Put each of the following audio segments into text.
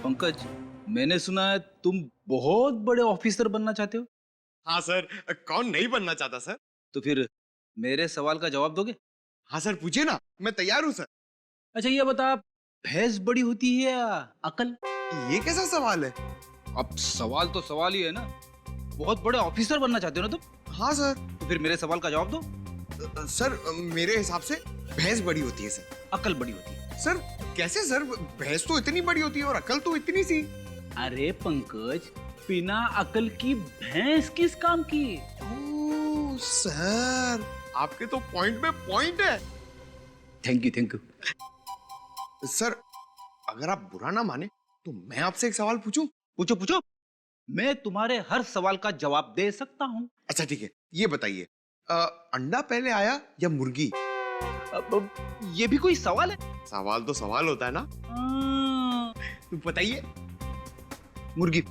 पंकज, मैंने सुना है तुम बहुत बड़े ऑफिसर बनना चाहते हो। हाँ सर, कौन नहीं बनना चाहता सर। तो फिर मेरे सवाल का जवाब दोगे? हाँ सर, पूछिए ना, मैं तैयार हूँ सर। अच्छा ये बता, भैंस बड़ी होती है या अकल? ये कैसा सवाल है? अब सवाल तो सवाल ही है ना। बहुत बड़े ऑफिसर बनना चाहते हो ना तुम? हाँ सर। तो फिर मेरे सवाल का जवाब दो। सर मेरे हिसाब से भैंस बड़ी होती है सर। अकल बड़ी होती है। सर कैसे सर? भैंस तो इतनी बड़ी होती है और अकल तो इतनी सी। अरे पंकज, बिना अकल की भैंस किस काम की? ओह सर, आपके तो पॉइंट में पॉइंट है। Thank you. सर अगर आप बुरा ना माने तो मैं आपसे एक सवाल पूछूं? पूछो पूछो, मैं तुम्हारे हर सवाल का जवाब दे सकता हूँ। अच्छा ठीक है, ये बताइए, अंडा पहले आया या मुर्गी? अब ये भी कोई सवाल है? सवाल तो सवाल होता है ना। तो बताइए। मुर्गी।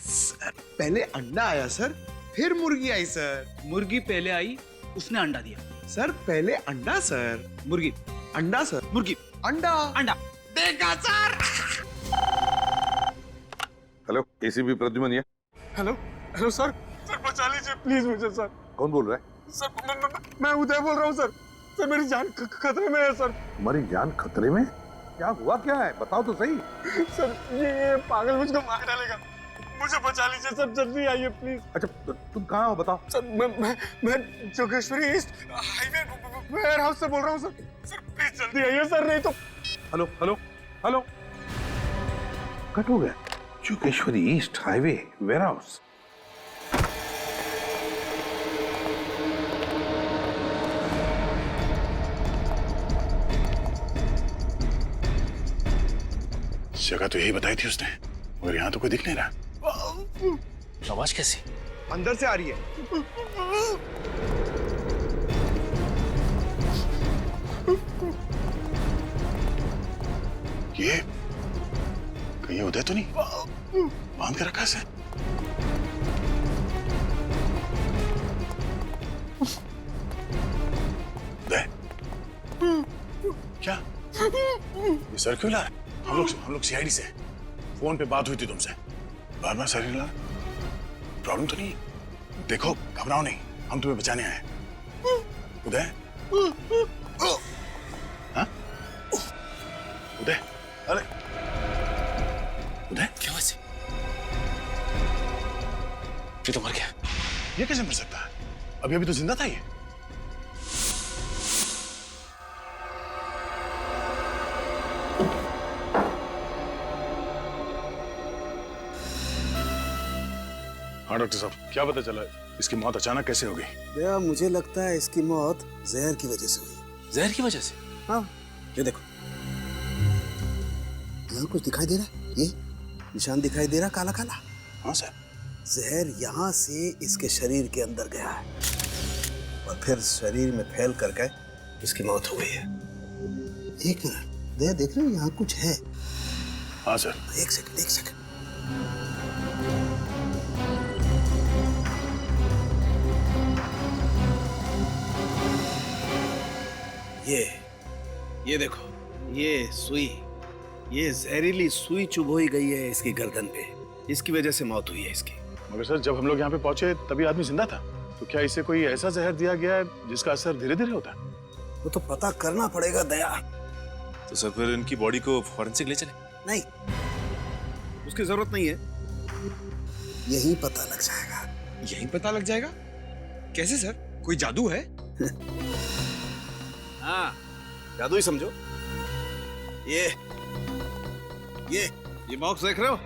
सर पहले अंडा आया सर, फिर मुर्गी आई सर। मुर्गी पहले आई, उसने अंडा दिया। सर पहले अंडा सर, मुर्गी। अंडा सर, मुर्गी। अंडा। अंडा। देखा सर। हेलो, एसीपी प्रद्युमन ये। हेलो हेलो सर, सर बचा लीजिए प्लीज मुझे सर। कौन बोल रहा है? सर मैं उदय बोल रहा हूँ सर। सर मेरी जान खतरे में है सर। तुम्हारी जान खतरे में? क्या हुआ क्या है, बताओ तो सही। सर ये पागल मुझको मार डालेगा, मुझे बचा लीजिए सर, जल्दी आइए प्लीज। अच्छा तुम कहाँ हो बताओ। सर मैं Jogeshwari east highway warehouse से बोल रहा हूँ सर। सर प्लीज जल्दी आइए सर, नहीं तो। हेलो हेलो हेलो, कट हो गया। Jogeshwari east highway warehouse. जगह तो यही बताई थी उसने, मगर यहाँ तो कोई दिख नहीं रहा। आवाज कैसी? अंदर से आ रही है। ये कहीं उदय तो नहीं बांध के रखा है? उदय, क्या ये सर क्यों ला रहा है? हम लोग सीआईडी से, फोन पे बात हुई थी तुमसे, बार बार सर ला। प्रॉब्लम तो नहीं? देखो घबराओ नहीं, हम तुम्हें बचाने आए हैं। उदय, हाँ? उदय, अरे उदय, क्या वैसे? ये तो मर गया। ये कैसे मर सकता है? अभी अभी तो जिंदा था ये। हाँ डॉक्टर साहब, क्या पता चला इसकी मौत अचानक कैसे हो गई? दया, मुझे लगता है इसकी मौत जहर की वजह से हुई। जहर की वजह से? हाँ, ये देखो, यहाँ कुछ दिखाई दे रहा है, ये निशान दिखाई दे रहा काला काला। हाँ सर। जहर यहाँ से इसके शरीर के अंदर गया है और फिर शरीर में फैल करके इसकी मौत हो गई है। एक मिनट दया, देख रहे हो यहाँ कुछ है? हाँ सर। एक सेकंड एक सेकंड। ये देखो, ये सुई, ये जहरीली सुई चुभोई गई है इसकी गर्दन पे, इसकी वजह से मौत हुई है इसकी। मगर सर जब हम लोग यहाँ पे पहुंचे तभी आदमी जिंदा था, तो क्या इसे कोई ऐसा जहर दिया गया है जिसका असर धीरे धीरे होता है? वो तो पता करना पड़ेगा दया। तो सर फिर इनकी बॉडी को फॉरेंसिक ले चले? नहीं, उसकी जरूरत नहीं है, यही पता लग जाएगा। यही पता लग जाएगा? कैसे सर, कोई जादू है? हाँ, जादू ही समझो। ये बॉक्स देख रहे हो,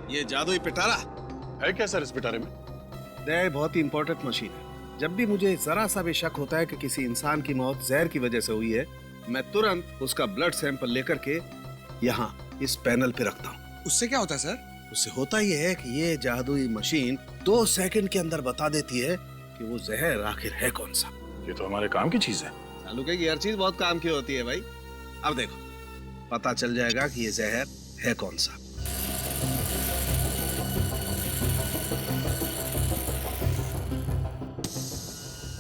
ये जादुई पिटारा है क्या सर इस पिटारे में? दया बहुत ही इंपॉर्टेंट मशीन है। जब भी मुझे जरा सा भी शक होता है कि किसी इंसान की मौत जहर की वजह से हुई है, मैं तुरंत उसका ब्लड सैंपल लेकर के यहाँ इस पैनल पे रखता हूँ। उससे क्या होता है सर? उससे होता ये है कि ये जादुई मशीन 2 सेकंड के अंदर बता देती है कि वो जहर आखिर है कौन सा। ये तो हमारे काम की चीज है। तालुके की हर चीज बहुत काम की होती है भाई। अब देखो, पता चल जाएगा कि ये जहर है कौन सा।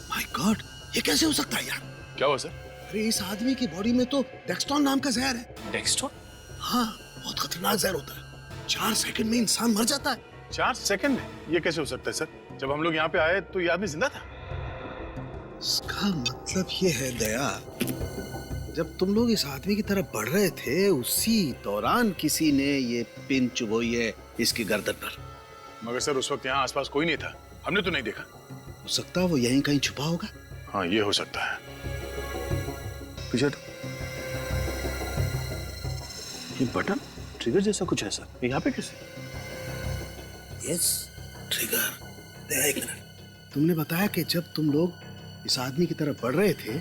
माय गॉड, ये कैसे हो सकता है यार? क्या हुआ सर? अरे इस आदमी की बॉडी में तो डेक्सटोन नाम का जहर है। डेक्सटोन? हाँ, बहुत खतरनाक जहर होता है। 4 सेकंड में इंसान मर जाता है। 4 सेकंड में? ये कैसे हो सकता है सर? जब हम लोग यहाँ पे आए तो ये आदमी जिंदा था। इसका मतलब ये है दया, जब तुम लोग इस आदमी की तरफ बढ़ रहे थे उसी दौरान किसी ने ये पिन चुभोई है इसकी गर्दन पर। मगर सर उस वक्त यहाँ आसपास कोई नहीं था, हमने तो नहीं देखा। हो सकता है वो यहीं कहीं छुपा होगा। हाँ ये हो सकता है। पीछे हटो। ये बटन ट्रिगर जैसा कुछ है सर, ये यहाँ पे कैसे? Yes, trigger. दया, एक मिनट। तुमने बताया कि जब तुम लोग इस आदमी की तरफ बढ़ रहे थे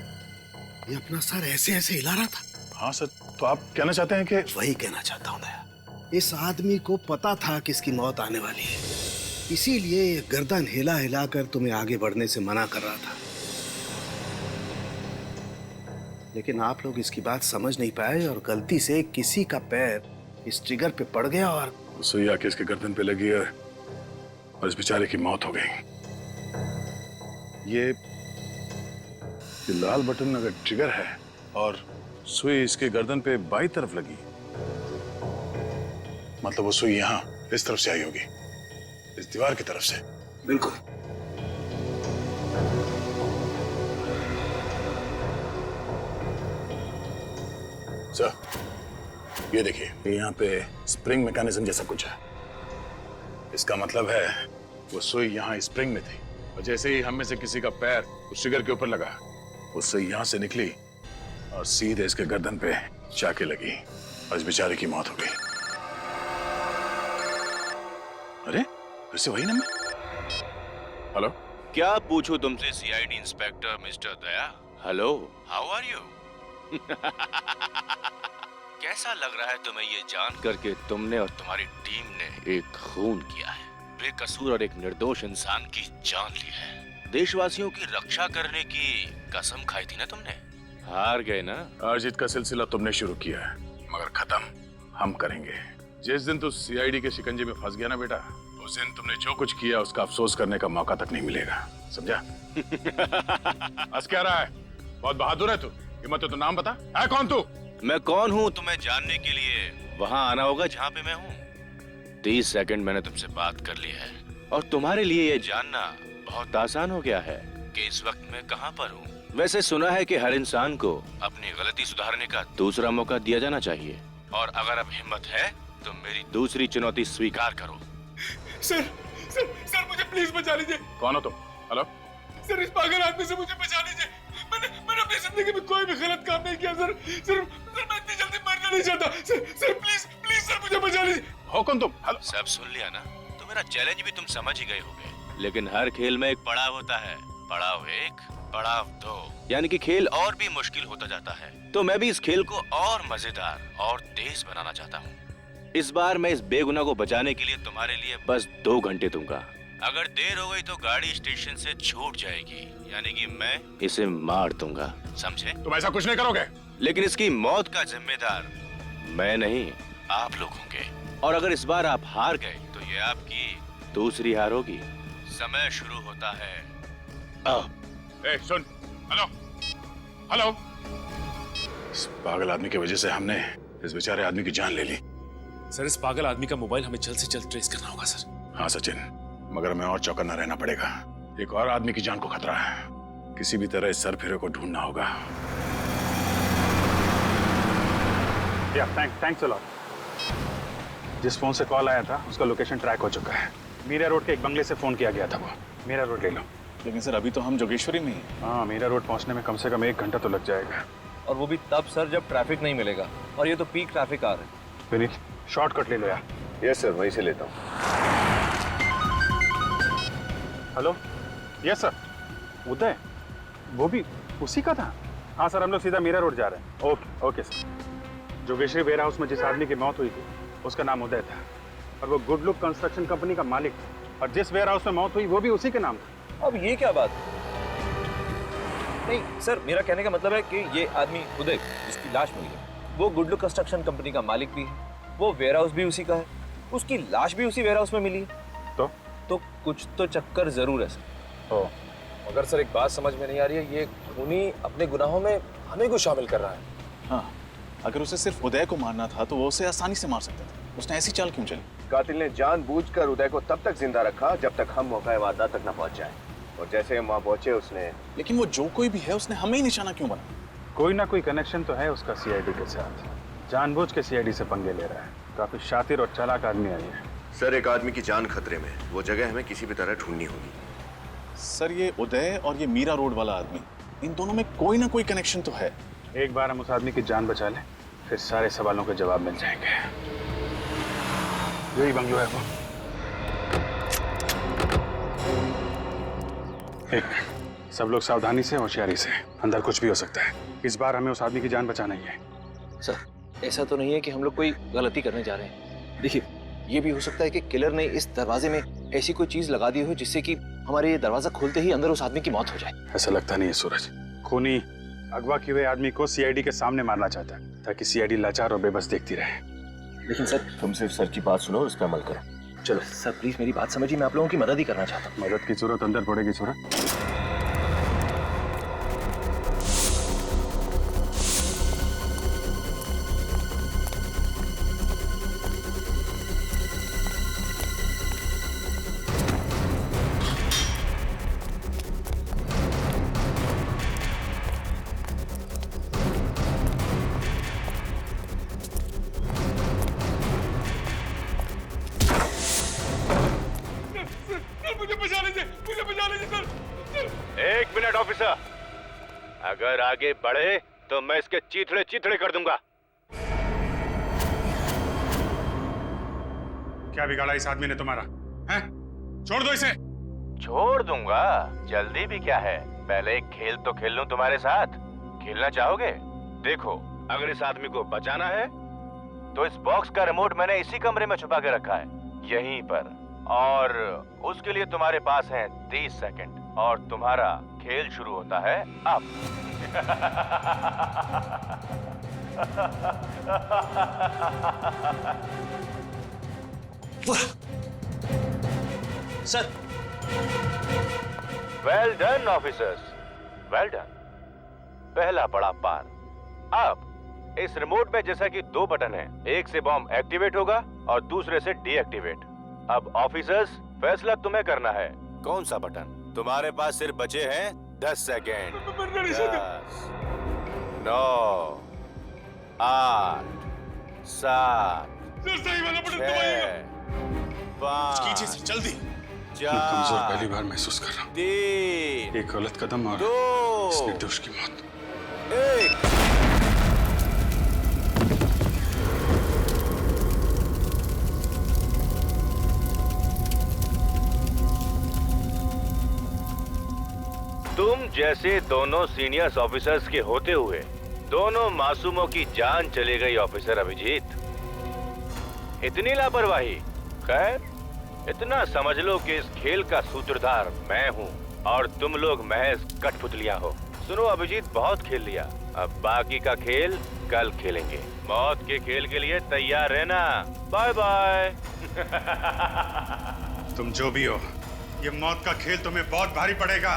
ये अपना सर ऐसे ऐसे हिला रहा था। हाँ सर, तो आप कहना चाहते हैं कि? वही कहना चाहता हूँ दया, इस आदमी को पता था कि इसकी मौत आने वाली है, इसीलिए ये गर्दन हिला हिला कर तुम्हें आगे बढ़ने से मना कर रहा था। लेकिन आप लोग इसकी बात समझ नहीं पाए और गलती से किसी का पैर इस ट्रिगर पे पड़ गया और सुई आके इसके गर्दन पे लगी और इस बेचारे की मौत हो गई। ये लाल बटन अगर ट्रिगर है और सुई इसके गर्दन पे बाईं तरफ लगी, मतलब वो सुई यहाँ इस तरफ से आई होगी, इस दीवार की तरफ से। बिल्कुल। सर ये देखिए, ये यहाँ पे स्प्रिंग मैकेनिज्म जैसा कुछ है। इसका मतलब है वो सुई यहाँ स्प्रिंग में थी और जैसे ही हम में से किसी का पैर उस ट्रिगर के ऊपर लगा, वो सुई यहाँ से निकली और सीधे इसके गर्दन पे जाके लगी और इस बेचारे की मौत हो गई। अरे फिर से वही नंबर। हेलो, क्या पूछूं तुमसे CID inspector mister Daya? Hello, how are you? कैसा लग रहा है तुम्हें ये जान करके तुमने और तुम्हारी टीम ने एक खून किया है, बेकसूर और एक निर्दोष इंसान की जान ली है। देशवासियों की रक्षा करने की कसम खाई थी ना तुमने, हार गए ना। हार जीत का सिलसिला तुमने शुरू किया है, मगर खत्म हम करेंगे। जिस दिन तू सीआईडी के शिकंजे में फंस गया ना बेटा, उस दिन तुमने जो कुछ किया उसका अफसोस करने का मौका तक नहीं मिलेगा, समझा? हंस क्या रहा है? बहुत बहादुर है तू। हिम्मत है तो नाम बता, है कौन तू? मैं कौन हूँ तुम्हें जानने के लिए वहाँ आना होगा जहाँ पे मैं हूँ। 30 सेकंड मैंने तुमसे बात कर ली है और तुम्हारे लिए ये जानना बहुत आसान हो गया है कि इस वक्त मैं कहाँ पर हूँ। वैसे सुना है कि हर इंसान को अपनी गलती सुधारने का दूसरा मौका दिया जाना चाहिए, और अगर अब हिम्मत है तो मेरी दूसरी चुनौती स्वीकार करो। सर सर सर मुझे प्लीज बचा लीजिए। कौन हो तुम? हेलो सर, इस पागल आदमी से मुझे बचा लीजिए। मैंने अपनी जिंदगी में कोई भी गलत काम नहीं किया सर। सर मैं इतनी जल्दी मरना नहीं चाहता। सर प्लीज प्लीज सर मुझे बचा लीजिए। हो कौन तुम? हेलो। सब सुन लिया ना? तो मेरा चैलेंज भी तुम समझ ही गए होगे, लेकिन हर खेल में एक पड़ाव होता है। पड़ाव 1, पड़ाव 2, यानी कि खेल और भी मुश्किल होता जाता है। तो मैं भी इस खेल को और मजेदार और तेज बनाना चाहता हूँ। इस बार मैं इस बेगुनाह को बचाने के लिए तुम्हारे लिए बस 2 घंटे दूंगा। अगर देर हो गई तो गाड़ी स्टेशन से छूट जाएगी, यानी कि मैं इसे मार दूंगा, समझे? तुम ऐसा कुछ नहीं करोगे। लेकिन इसकी मौत का जिम्मेदार मैं नहीं, आप लोग होंगे। और अगर इस बार आप हार गए तो ये आपकी दूसरी हार होगी। समय शुरू होता है अब। ए, सुन। Hello hello. इस पागल आदमी की वजह से हमने इस बेचारे आदमी की जान ले ली। सर इस पागल आदमी का मोबाइल हमें जल्द से जल्द ट्रेस करना होगा सर। हाँ सचिन, मगर हमें और चौकन्ना रहना पड़ेगा। एक और आदमी की जान को खतरा है, किसी भी तरह इस सरफिरे को ढूंढना होगा। Thanks a lot. जिस फोन से कॉल आया था उसका लोकेशन ट्रैक हो चुका है। मीरा रोड के एक बंगले से फोन किया गया था वो। मीरा रोड ले लो। लेकिन सर अभी तो हम जोगेश्वरी में हैं। हाँ, मीरा रोड पहुंचने में कम से कम 1 घंटा तो लग जाएगा। और वो भी तब सर जब ट्रैफिक नहीं मिलेगा, और ये तो पीक ट्रैफिक आ रहा है। विनीत, शॉर्टकट ले लो यार। यस सर, वहीं से लेता हूँ। Hello, yes sir. उदय, वो भी उसी का था? हाँ सर, हम लोग सीधा मीरा रोड जा रहे हैं। Okay okay sir. Jogeshwari warehouse में जिस आदमी की मौत हुई थी उसका नाम उदय था, और वो गुड लुक कंस्ट्रक्शन कंपनी का मालिक था, और जिस वेयर हाउस में मौत हुई वो भी उसी के नाम था। अब ये क्या बात? नहीं सर, मेरा कहने का मतलब है कि ये आदमी उदय जिसकी लाश मिली है, वो गुड लुक कंस्ट्रक्शन कंपनी का मालिक भी है, वो वेयर हाउस भी उसी का है, उसकी लाश भी उसी वेयर हाउस में मिली है। तो कुछ तो चक्कर जरूर है सर। मगर सर एक बात समझ में नहीं आ रही है, ये खूनी अपने गुनाहों में हमें को शामिल कर रहा है। हाँ, अगर उसे सिर्फ उदय को मारना था तो वो उसे आसानी से मार सकता था। उसने ऐसी चाल क्यों चली? कातिल ने जानबूझकर उदय को तब तक जिंदा रखा जब तक हम मौका वारदात तक न पहुंच जाए, और जैसे हम वहां पहुंचे उसने। लेकिन वो जो कोई भी है उसने हमें ही निशाना क्यों बना? कोई ना कोई कनेक्शन तो है उसका सीआईडी के साथ। जानबूझ के सीआईडी से पंगे ले रहा है। काफी शातिर और चालाक आदमी है ये। सर, एक आदमी की जान खतरे में, वो जगह हमें किसी भी तरह ढूंढनी होगी। सर, ये उदय और ये मीरा रोड वाला आदमी, इन दोनों में कोई ना कोई कनेक्शन तो है। एक बार हम उस आदमी की जान बचा लें, फिर सारे सवालों के जवाब मिल जाएंगे। यही बंगलो है वो। एक, सब लोग सावधानी से, होशियारी से। अंदर कुछ भी हो सकता है। इस बार हमें उस आदमी की जान बचाना ही है। सर, ऐसा तो नहीं है कि हम लोग कोई गलती करने जा रहे हैं। देखिए, ये भी हो सकता है कि किलर ने इस दरवाजे में ऐसी कोई चीज लगा दी हो जिससे कि हमारे ये दरवाजा खोलते ही अंदर उस आदमी की मौत हो जाए। ऐसा लगता नहीं है सूरज। खूनी अगवा किए हुए आदमी को सीआईडी के सामने मारना चाहता है ताकि सीआईडी लाचार और बेबस देखती रहे। लेकिन सर, तुम सिर्फ सर की बात सुनो और उस पर अमल करो। चलो सर, प्लीज मेरी बात समझिए, मैं आप लोगों की मदद ही करना चाहता हूँ। मदद की जरूरत अंदर पड़ेगी सूरज। मुझे बचा लीजिए सर। एक मिनट ऑफिसर, अगर आगे बढ़े तो मैं इसके चीथड़े चीथड़े कर दूंगा। क्या बिगाड़ा इस आदमी ने तुम्हारा? हैं? छोड़ दो इसे। छोड़ दूंगा? जल्दी भी क्या है, पहले एक खेल तो खेल लूं तुम्हारे साथ। खेलना चाहोगे? देखो, अगर इस आदमी को बचाना है तो इस बॉक्स का रिमोट मैंने इसी कमरे में छुपा के रखा है, यहीं पर, और उसके लिए तुम्हारे पास है 30 सेकंड, और तुम्हारा खेल शुरू होता है अब। Sir, well done officers, well done. पहला पड़ा पार। अब इस रिमोट में जैसा कि 2 बटन हैं, एक से बॉम्ब एक्टिवेट होगा और दूसरे से डीएक्टिवेट। अब ऑफिसर्स, फैसला तुम्हें करना है, कौन सा बटन? तुम्हारे पास सिर्फ बचे हैं 10 सेकेंड। 10, 9, 8, 7, 6, 5, जल्दी। 4, कमजोर पहली बार महसूस कर रहा हूँ। 3, एक गलत कदम और 2, इस निर्दोष की मौत। 1। तुम जैसे दोनों सीनियर्स ऑफिसर्स के होते हुए दोनों मासूमों की जान चली गई ऑफिसर अभिजीत। इतनी लापरवाही। खैर, इतना समझ लो कि इस खेल का सूत्रधार मैं हूँ और तुम लोग महज कठपुतलियां हो। सुनो अभिजीत, बहुत खेल लिया, अब बाकी का खेल कल खेलेंगे। मौत के खेल के लिए तैयार रहना। Bye bye. तुम जो भी हो, ये मौत का खेल तुम्हें बहुत भारी पड़ेगा।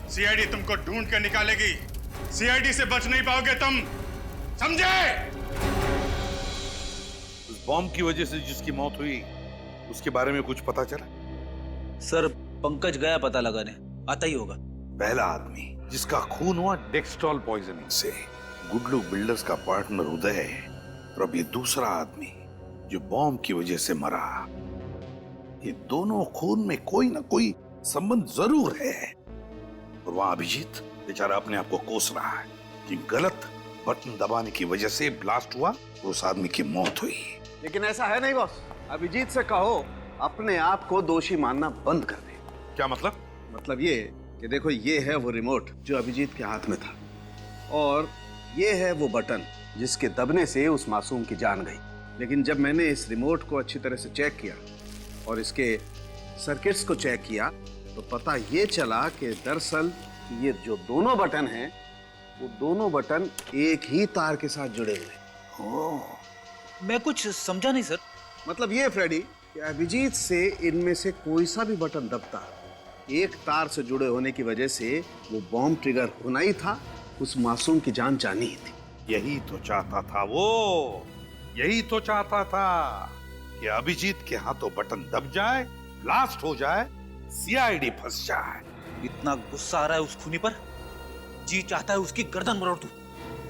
सीआईडी तुमको ढूंढ कर निकालेगी। सीआईडी से बच नहीं पाओगे तुम, समझे? उस बॉम्ब की वजह से जिसकी मौत हुई उसके बारे में कुछ पता चला? सर, पंकज गया पता लगाने, आता ही होगा। पहला आदमी जिसका खून हुआ डेक्सट्रॉल पॉइजनिंग से, गुडलू बिल्डर्स का पार्टनर उदय है, और अब ये दूसरा आदमी जो बॉम्ब की वजह से मरा। ये दोनों खून में कोई ना कोई संबंध जरूर है। और वहां अभिजीत बेचारा अपने आप को कोस रहा है कि गलत बटन दबाने की वजह से ब्लास्ट हुआ और उस आदमी की मौत हुई। लेकिन ऐसा है नहीं बॉस। अभिजीत से कहो अपने आप को दोषी मानना बंद कर दे। क्या मतलब? मतलब ये कि देखो, ये है वो रिमोट जो अभिजीत के हाथ में था, और ये है वो बटन जिसके दबने से उस मासूम की जान गई। लेकिन जब मैंने इस रिमोट को अच्छी तरह से चेक किया और इसके सर्किट्स को चेक किया तो पता ये चला कि दरअसल ये जो दोनों बटन हैं वो दोनों बटन एक ही तार के साथ जुड़े हुए। मैं कुछ समझा नहीं सर। मतलब ये फ्रेडी कि अभिजीत से इनमें से कोई सा भी बटन दबता, एक तार से जुड़े होने की वजह से वो बॉम्ब ट्रिगर होना ही था, उस मासूम की जान जानी ही थी। यही तो चाहता था वो, यही तो चाहता था कि अभिजीत के हाथों बटन दब जाए, ब्लास्ट हो जाए, सीआईडी फंस जाए। इतना गुस्सा आ रहा है उस खूनी पर, जी चाहता है उसकी गर्दन मरोड़ दूं।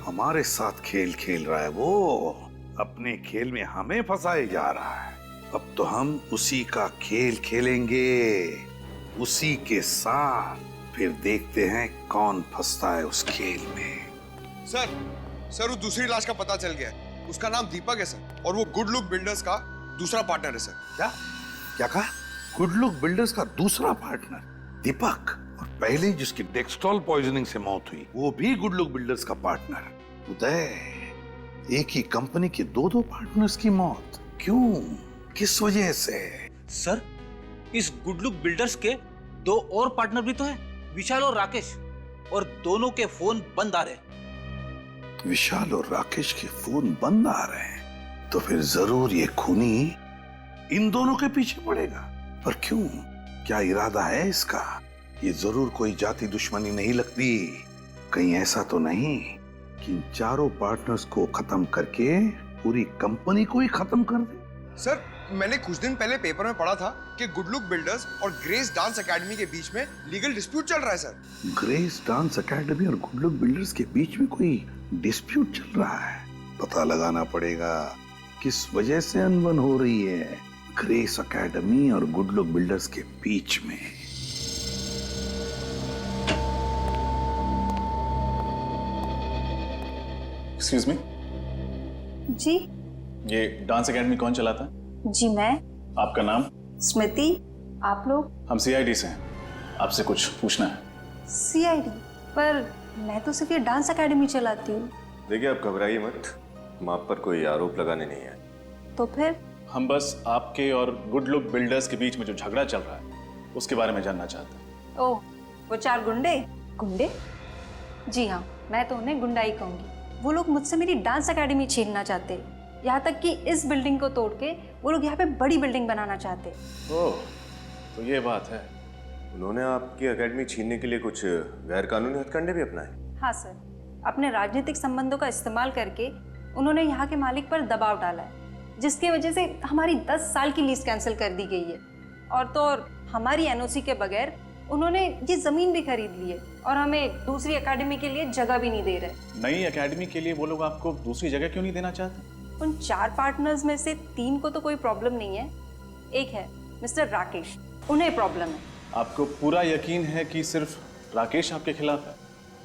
हमारे साथ खेल खेल रहा है वो, अपने खेल में हमें फंसाए जा रहा है। अब तो हम उसी का खेल खेलेंगे, उसी के साथ। फिर देखते हैं कौन फंसता है उस खेल में। सर वो दूसरी लाश का पता चल गया है। उसका नाम दीपक है सर, और वो गुड लुक बिल्डर्स का दूसरा पार्टनर है सर। क्या कहा? गुड लुक बिल्डर्स का दूसरा पार्टनर दीपक, और पहले जिसकी डेक्सट्रॉल पॉइजनिंग से मौत हुई वो भी गुड लुक बिल्डर्स का पार्टनर। उदय, एक ही कंपनी के दो पार्टनर्स की मौत क्यों, किस वजह से? सर, इस गुड लुक बिल्डर्स के 2 और पार्टनर भी तो हैं, विशाल और राकेश, और दोनों के फोन बंद आ रहे। विशाल और राकेश के फोन बंद आ रहे हैं, तो फिर जरूर ये खूनी इन दोनों के पीछे पड़ेगा। पर क्यों, क्या इरादा है इसका? ये जरूर कोई जाति दुश्मनी नहीं लगती। कहीं ऐसा तो नहीं कि इन चारों पार्टनर्स को खत्म करके पूरी कंपनी को ही खत्म कर दे? सर, मैंने कुछ दिन पहले पेपर में पढ़ा था कि गुड लुक बिल्डर्स और ग्रेस डांस एकेडमी के बीच में लीगल डिस्प्यूट चल रहा है सर। ग्रेस डांस एकेडमी और गुड लुक बिल्डर्स के बीच में कोई डिस्प्यूट चल रहा है। पता लगाना पड़ेगा किस वजह से अनबन हो रही है ग्रेस एकेडमी और गुड लुक बिल्डर्स के बीच में। एक्सक्यूज मी, जी। ये डांस एकेडमी कौन चलाता है? जी मैं। आपका नाम? स्मृति। आप लोग? हम सीआईडी से हैं, आपसे कुछ पूछना है। सीआईडी? पर मैं तो सिर्फ ये डांस एकेडमी चलाती हूँ। देखिए, आप घबराइए मत, हम आप पर कोई आरोप लगाने नहीं आए। तो फिर? हम बस आपके और गुड लुक बिल्डर्स के बीच में जो झगड़ा चल रहा है उसके बारे में जानना चाहते हैं। ओह, वो 4 गुंडे? गुंडे? जी हाँ, मैं तो उन्हें गुंडा ही कहूँगी। वो लोग मुझसे मेरी डांस एकेडमी छीनना चाहते, यहाँ तक कि इस बिल्डिंग को तोड़ के वो लोग यहाँ पे बड़ी बिल्डिंग बनाना चाहते। ओह, तो ये बात है। उन्होंने आपकी एकेडमी छीनने के लिए कुछ गैर कानूनी हथकंडे भी अपनाए? हाँ सर, अपने राजनीतिक संबंधों का इस्तेमाल करके उन्होंने यहाँ के मालिक पर दबाव डाला है, जिसकी वजह से हमारी 10 साल की लीज कैंसिल कर दी गई है। और तो और हमारी एनओसी के बगैर उन्होंने ये जमीन भी खरीद ली है और हमें दूसरी एकेडमी के लिए जगह भी नहीं दे रहे। नई एकेडमी के लिए वो लोग आपको दूसरी जगह क्यों नहीं देना चाहते? उन 4 पार्टनर्स में से 3 को तो कोई प्रॉब्लम नहीं है, एक है मिस्टर राकेश, उन्हें प्रॉब्लम है। आपको पूरा यकीन है कि सिर्फ राकेश आपके खिलाफ है?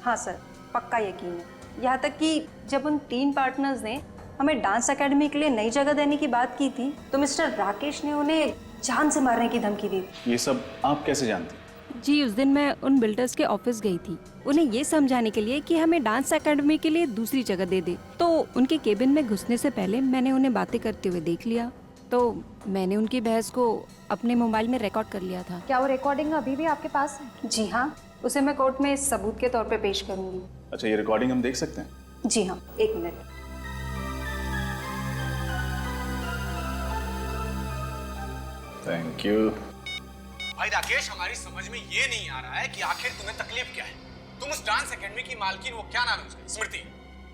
हाँ सर, पक्का यकीन है। यहाँ तक कि जब उन 3 पार्टनर्स ने हमें डांस एकेडमी के लिए नई जगह देने की बात की थी तो मिस्टर राकेश ने उन्हें जान से मारने की धमकी दी। ये सब आप कैसे जानती? जी, उस दिन मैं उन बिल्डर्स के ऑफिस गई थी उन्हें ये समझाने के लिए कि हमें डांस एकेडमी के लिए दूसरी जगह दे दे। तो उनके केबिन में घुसने से पहले मैंने उन्हें बातें करते हुए देख लिया, तो मैंने उनकी बहस को अपने मोबाइल में रिकॉर्ड कर लिया था। क्या वो रिकॉर्डिंग अभी भी आपके पास है? जी हाँ, उसे मैं कोर्ट में सबूत के तौर पे पेश करूंगी। अच्छा, ये रिकॉर्डिंग हम देख सकते हैं? जी हाँ, 1 मिनट। Thank you. भाई राकेश, हमारी समझ में ये नहीं आ रहा है कि आखिर तुम्हें तकलीफ क्या है। तुम उस डांस एकेडमी की मालकिन, वो क्या नाम है उसका, स्मृति,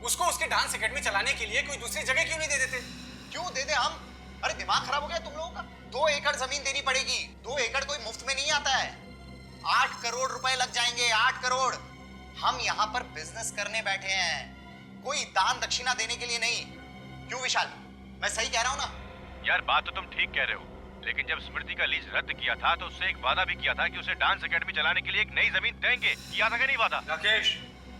उसको उसकी डांस एकेडमी चलाने के लिए कोई दूसरी जगह क्यों नहीं दे देते? क्यों दे दे हम? अरे दिमाग खराब हो गया तुम लोगों का? 2 एकड़ जमीन देनी पड़ेगी। 2 एकड़ कोई मुफ्त में नहीं आता है। 8 करोड़ रुपए लग जाएंगे, 8 करोड़। हम यहाँ पर बिजनेस करने बैठे हैं, कोई दान दक्षिणा देने के लिए नहीं। क्यों विशाल, मैं सही कह रहा हूँ ना? यार, बात तो तुम ठीक कह रहे हो, लेकिन जब स्मृति का लीज रद्द किया था तो उससे एक वादा भी किया था कि उसे डांस एकेडमी चलाने के लिए एक नई जमीन देंगे। किया था कि नहीं वादा? राकेश,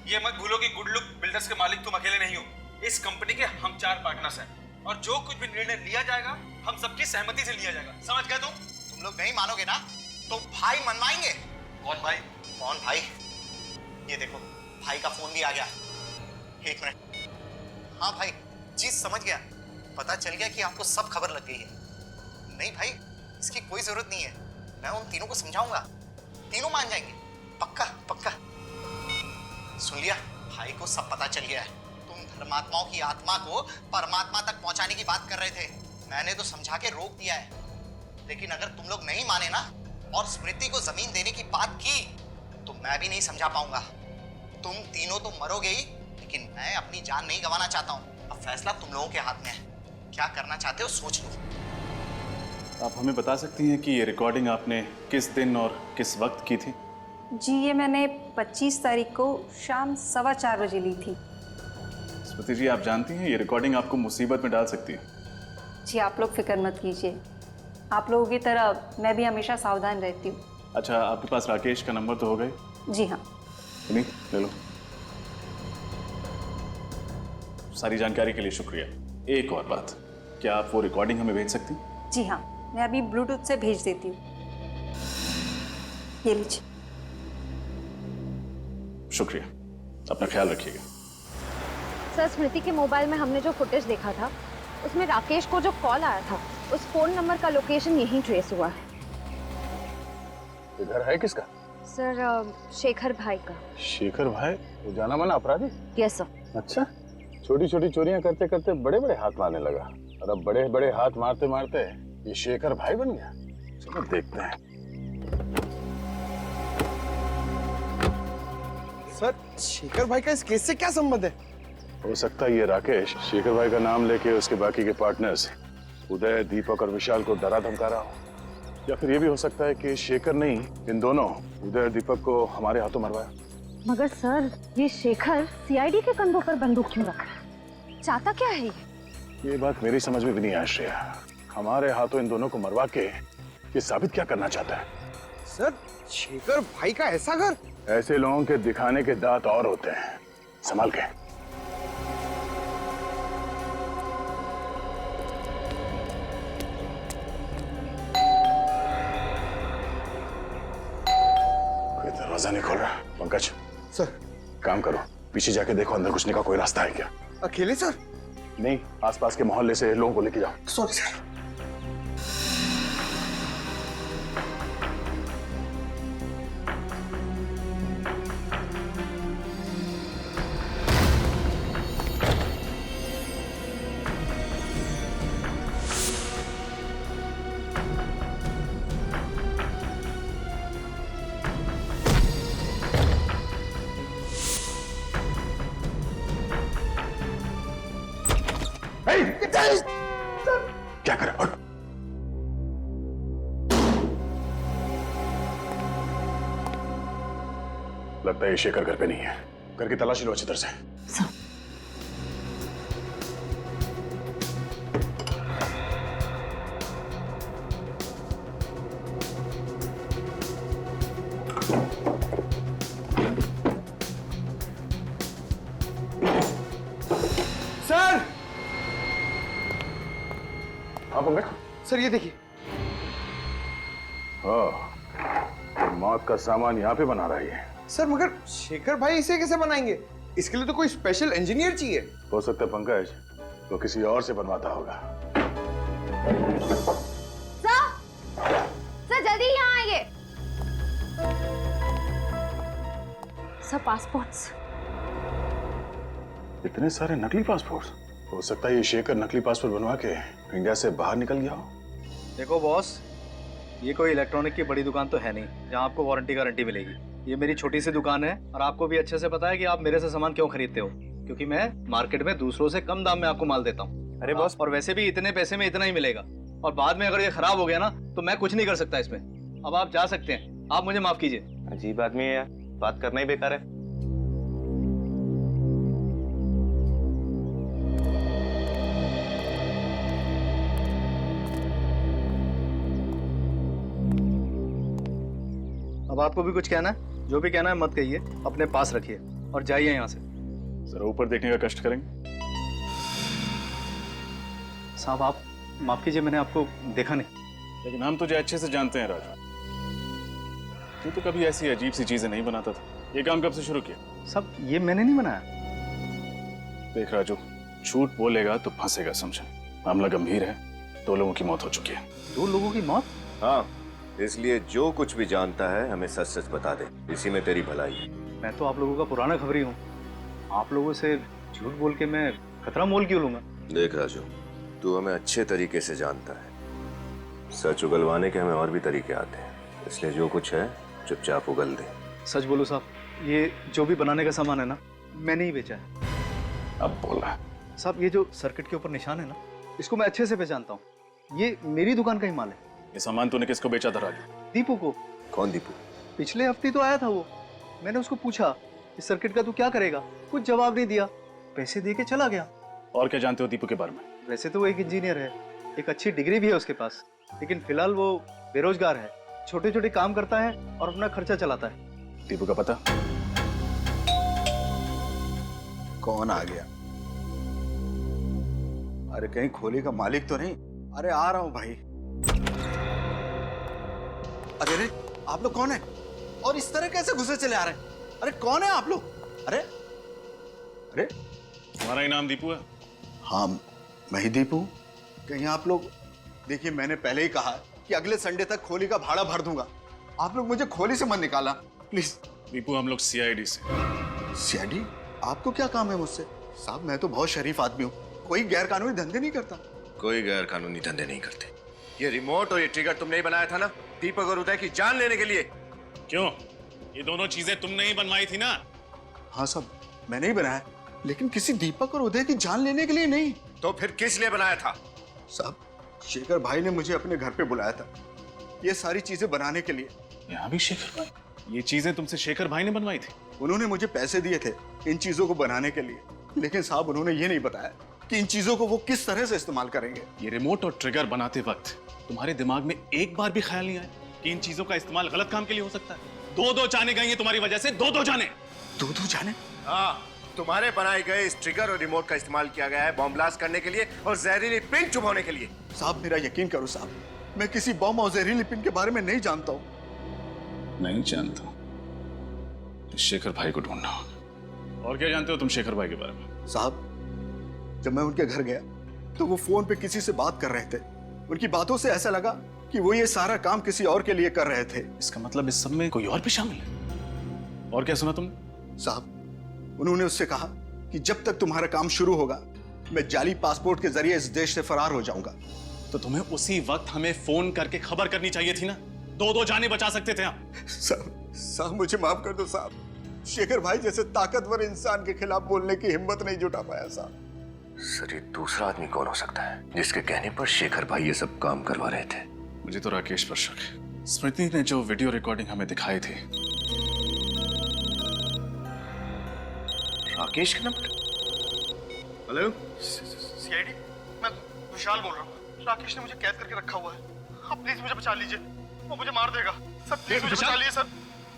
ये मत भूलो कि गुड लुक बिल्डर्स के मालिक तुम अकेले नहीं हो। इस कंपनी के हम 4 पार्टनर्स हैं और जो कुछ भी निर्णय लिया जाएगा हम सबकी सहमति से लिया जाएगा। समझ गए तुम? तुम लोग नहीं मानोगे ना तो भाई मनवाएंगे। कौन भाई? कौन भाई? ये देखो, भाई का फोन भी आ गया। 1 मिनट। हाँ भाई जी, समझ गया। पता चल गया कि आपको सब खबर लग गई है। नहीं भाई, इसकी कोई जरूरत नहीं है। मैं उन तीनों को समझाऊंगा, तीनों मान जाएंगे। पक्का पक्का। सुन लिया, भाई को सब पता चल गया है। तुम धर्मात्माओं की आत्मा को परमात्मा तक पहुंचाने की बात कर रहे थे। मैंने तो समझा के रोक दिया है, लेकिन अगर तुम लोग नहीं माने ना और स्मृति को जमीन देने की बात की तो मैं भी नहीं समझा पाऊंगा। तुम तीनों तो मरोगे ही, लेकिन मैं अपनी जान नहीं गंवाना चाहता हूँ। अब फैसला तुम लोगों के हाथ में है, क्या करना चाहते हो सोच लो। आप हमें बता सकती हैं कि ये रिकॉर्डिंग आपने किस दिन और किस वक्त की थी? जी ये मैंने 25 तारीख को शाम 4:15 बजे ली थी। स्मृति जी, आप जानती हैं ये रिकॉर्डिंग आपको मुसीबत में डाल सकती है। जी आप लोग फिक्र मत कीजिए, आप लोगों की तरह मैं भी हमेशा सावधान रहती हूँ। अच्छा, आपके पास राकेश का नंबर तो हो गए? जी हाँ। नहीं, ले लो। सारी जानकारी के लिए शुक्रिया। एक और बात, क्या आप वो रिकॉर्डिंग हमें भेज सकती? जी हाँ, मैं अभी ब्लूटूथ से भेज देती हूँ। ये लीजिए। शुक्रिया, अपना ख्याल रखिएगा। सर, स्मृति के मोबाइल में हमने जो फुटेज देखा था उसमें राकेश को जो कॉल आया था उस फोन नंबर का लोकेशन यहीं ट्रेस हुआ है। ये घर है किसका? सर, शेखर भाई का। शेखर भाई वो जाना माना अपराधी? Yes sir. अच्छा, छोटी छोटी चोरियां करते करते बड़े बड़े हाथ मारने लगा और अब बड़े बड़े हाथ मारते मारते ये शेखर भाई बन गया। चलो देखते हैं। सर, शेखर भाई का इस केस से क्या संबंध है? हो सकता है ये राकेश शेखर भाई का नाम लेके उसके बाकी के पार्टनर्स उदय, दीपक और विशाल को डरा धमका रहा हो, या फिर ये भी हो सकता है कि शेखर ने इन दोनों उदय और दीपक को हमारे हाथों मरवाया। मगर सर, ये शेखर सीआईडी के कंधों पर बंदूक क्यों रखा है? चाहता क्या है ये बात मेरी समझ में भी नहीं आ श्रेया। हमारे हाथों इन दोनों को मरवा के ये साबित क्या करना चाहता है? सर, शेखर भाई का ऐसा घर? ऐसे लोगों के दिखाने के दांत और होते हैं, संभाल के। कोई दरवाजा नहीं खोल रहा। पंकज सर, काम करो, पीछे जाके देखो अंदर घुसने का कोई रास्ता है क्या। अकेले सर? नहीं, आसपास के मोहल्ले से लोगों को लेके जाओ। Sorry sir. क्या कर रहा? लगता है ये शेखर घर पे नहीं है। करके तलाशी लो अच्छी तरह से। सर! हाँ पंकज? सर ये देखिए। मौत का सामान यहाँ पे बना रहा है ये। सर मगर शेखर भाई इसे कैसे बनाएंगे? इसके लिए तो कोई स्पेशल इंजीनियर चाहिए। हो सकता है पंकज तो किसी और से बनवाता होगा। सर जल्दी यहाँ आइए। Sir, passports. इतने सारे नकली पासपोर्ट? हो सकता है ये शेखर नकली पासपोर्ट बनवा के इंडिया से बाहर निकल गया हो। देखो बॉस, ये कोई इलेक्ट्रॉनिक की बड़ी दुकान तो है नहीं जहाँ आपको वारंटी गारंटी मिलेगी। ये मेरी छोटी सी दुकान है और आपको भी अच्छे से पता है कि आप मेरे से सामान क्यों खरीदते हो, क्योंकि मैं मार्केट में दूसरों से कम दाम में आपको माल देता हूँ। अरे बॉस, और वैसे भी इतने पैसे में इतना ही मिलेगा, और बाद में अगर ये खराब हो गया ना तो मैं कुछ नहीं कर सकता इसमें। अब आप जा सकते हैं, आप मुझे माफ कीजिए। अजीब आदमी है यार, बात करना ही बेकार है। अब आपको भी कुछ कहना है? जो भी कहना है मत कहिए, अपने पास रखिए और जाइए यहाँ से। जरा ऊपर देखने का कष्ट करेंगे। साहब आप माफ कीजिए, मैंने आपको देखा नहीं। लेकिन हम तुझे अच्छे से जानते हैं राजू, तू तो कभी ऐसी अजीब सी चीजें नहीं बनाता था। ये काम कब से शुरू किया? सब ये मैंने नहीं बनाया। देख राजू, झूठ बोलेगा तो फंसेगा, समझा? मामला गंभीर है, 2 लोगों की मौत हो चुकी है। 2 लोगों की मौत? हाँ, इसलिए जो कुछ भी जानता है हमें सच सच बता दे, इसी में तेरी भलाई है। मैं तो आप लोगों का पुराना खबरी हूँ, आप लोगों से झूठ बोल के मैं खतरा मोल क्यों लूंगा? देख राजू, तू हमें अच्छे तरीके से जानता है, सच उगलवाने के हमें और भी तरीके आते हैं, इसलिए जो कुछ है चुपचाप उगल दे। सच बोलो साहब, ये जो भी बनाने का सामान है ना, मैंने ही बेचा है। अब बोला। साहब ये जो सर्किट के ऊपर निशान है ना, इसको मैं अच्छे से पहचानता हूँ। ये मेरी दुकान का ही माल है। ये सामान तूने किसको बेचा था राजू? दीपू को। कौन दीपू? पिछले हफ्ते तो आया था वो। मैंने उसको पूछा इस सर्किट का तू क्या करेगा, कुछ जवाब नहीं दिया, पैसे दे के चला गया। और क्या जानते हो दीपू के बारे में? वैसे तो वो एक इंजीनियर है, एक अच्छी डिग्री भी है उसके पास, लेकिन फिलहाल वो बेरोजगार है, छोटे छोटे काम करता है और अपना खर्चा चलाता है। दीपू का पता? कौन आ गया? अरे कहीं खोली का मालिक तो नहीं? अरे आ रहा हूं भाई। अरे रे, आप लोग कौन है और इस तरह कैसे घुसे चले आ रहे हैं? अरे कौन है आप लोग? अरे अरे तुम्हारा ही नाम दीपू है? हाँ मैं ही दीपू। कहीं आप लोग, देखिए मैंने पहले ही कहा कि अगले संडे तक खोली का भाड़ा भर दूंगा। आप लोग मुझे खोली से मत निकाला प्लीज। दीपू हम लोग सीआईडी से। सीआईडी? आपको क्या काम है मुझसे? साहब मैं तो बहुत शरीफ आदमी हूँ, कोई गैर कानूनी धंधे नहीं करता। कोई गैर कानूनी धंधे नहीं करते। ये रिमोट और ये ट्रिगर तुमने ही बनाया था ना, दीपक और उदय की जान लेने के लिए? क्यों, ये दोनों चीजें तुमने ही बनवाई थी ना? हाँ साहब मैंने ही बनाया, लेकिन किसी दीपक और उदय की जान लेने के लिए नहीं। तो फिर किस लिए बनाया था? साहब शेखर भाई ने मुझे अपने घर पे बुलाया था ये सारी चीजें बनाने के लिए। यहाँ भी शेखर भाई? ये चीजें तुमसे शेखर भाई ने बनवाई थी? उन्होंने मुझे पैसे दिए थे इन चीजों को बनाने के लिए, लेकिन साहब उन्होंने ये नहीं बताया कि इन चीजों को वो किस तरह से इस्तेमाल करेंगे। ये रिमोट और ट्रिगर बनाते वक्त तुम्हारे दिमाग में एक बार भी ख्याल नहीं आया कि इन चीजों का इस्तेमाल गलत काम के लिए हो सकता है? दो जाने गई हैं तुम्हारी वजह से, दो जाने। दो जाने? हाँ, तुम्हारे बनाए गए इस ट्रिगर और रिमोट का इस्तेमाल किया गया है बॉम्ब ब्लास्ट करने के लिए और जहरीली पिन चुभाने के लिए। साहब मेरा यकीन करो साहब, मैं किसी बॉम्ब और जहरीली पिन के बारे में नहीं जानता हूँ। नहीं जानता? शेखर भाई को ढूंढना होगा। और क्या जानते हो तुम शेखर भाई के बारे में? साहब जब मैं उनके घर गया तो वो फोन पे किसी से बात कर रहे थे। उनकी बातों से ऐसा लगा कि वो ये सारा काम किसी और के लिए कर रहे थे। इसका मतलब इस सब में कोई और भी शामिल है? और क्या सुना तुमने? साहब उन्होंने उससे कहा कि जब तक तुम्हारा काम शुरू होगा मैं जाली पासपोर्ट के जरिए इस देश से फरार हो जाऊंगा। तो तुम्हें उसी वक्त हमें फोन करके खबर करनी चाहिए थी ना, दो जाने बचा सकते थे हम। साहब मुझे माफ कर दो साहब, शेखर भाई जैसे ताकतवर इंसान के खिलाफ बोलने की हिम्मत नहीं जुटा पाया साहब। सर ये दूसरा आदमी कौन हो सकता है जिसके कहने पर शेखर भाई ये सब काम करवा रहे थे? मुझे तो राकेश पर शक है। स्मृति ने जो वीडियो रिकॉर्डिंग हमें दिखाई थी। राकेश का नंबर? हेलो सीआईडी, मैं विशाल बोल रहा हूँ। राकेश ने मुझे कैद करके रखा हुआ है, आप प्लीज मुझे बचा लीजिए, वो मुझे मार देगा। सर प्लीज मुझे बचा लीजिए सर।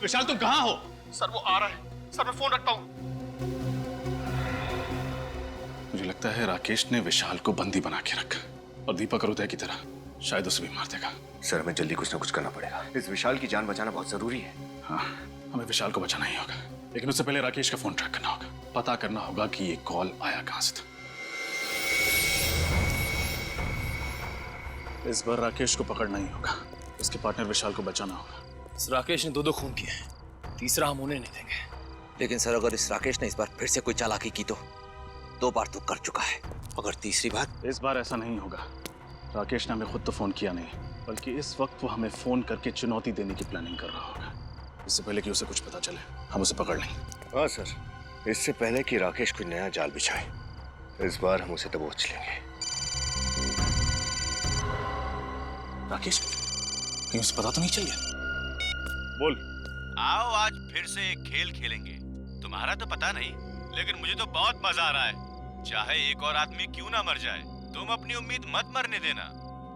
विशाल तुम कहाँ हो? सर वो आ रहा है सर, मैं फोन रखता हूँ। मुझे लगता है राकेश ने विशाल को बंदी बना के रखा और दीपक और उदय की तरह शायद उसे भी मार देगा। सर हमें जल्दी कुछ ना कुछ करना पड़ेगा, इस विशाल की जान बचाना बहुत जरूरी है। हाँ हमें विशाल को बचाना ही होगा, लेकिन उससे पहले राकेश का फोन ट्रैक करना होगा, पता करना होगा कि ये कॉल आया कहां से था। इस बार राकेश को पकड़ना ही होगा, उसके पार्टनर विशाल को बचाना होगा। इस राकेश ने दो खून किए हैं, तीसरा हम उन्हें नहीं देंगे। लेकिन सर अगर इस राकेश ने इस बार फिर से कोई चालाकी की तो 2 बार तो कर चुका है, अगर तीसरी बार? इस बार ऐसा नहीं होगा। राकेश ने हमें खुद तो फोन किया नहीं, बल्कि इस वक्त वो हमें फोन करके चुनौती देने की प्लानिंग कर रहा होगा। इससे पहले कि उसे कुछ पता चले हम उसे पकड़ लेंगे। हाँ सर, इससे पहले कि राकेश कोई नया जाल बिछाए, इस बार हम उसे दबोच लेंगे। राकेश कहीं उसे पता तो नहीं चल गया? बोल। आओ आज फिर से एक खेल खेलेंगे। तुम्हारा तो पता नहीं, लेकिन मुझे तो बहुत मजा आ रहा है। चाहे एक और आदमी क्यों ना मर जाए, तुम अपनी उम्मीद मत मरने देना।